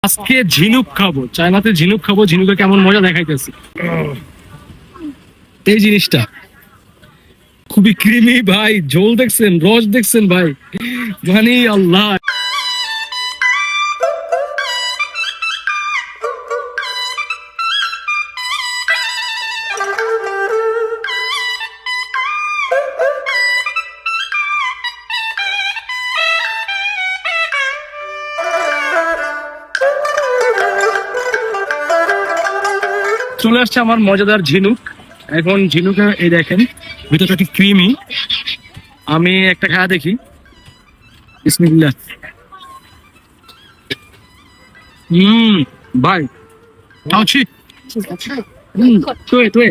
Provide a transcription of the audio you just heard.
আজকে ঝিনুক খাবো, চায়নাতে ঝিনুক খাবো। ঝিনুকে কেমন মজা দেখাইতেছি। এই জিনিসটা খুবই ক্রিমি ভাই, ঝোল দেখছেন, রস দেখছেন ভাই, মানে আল্লাহ। চলে আসছে আমার মজাদার ঝিনুক। এখন ঝিনুকে এই দেখেন ভিতরটা কি ক্রিমি। আমি একটা খাওয়া দেখি, বিসমিল্লাহ। ভাই খাওয়াচ্ছি। তুই তুই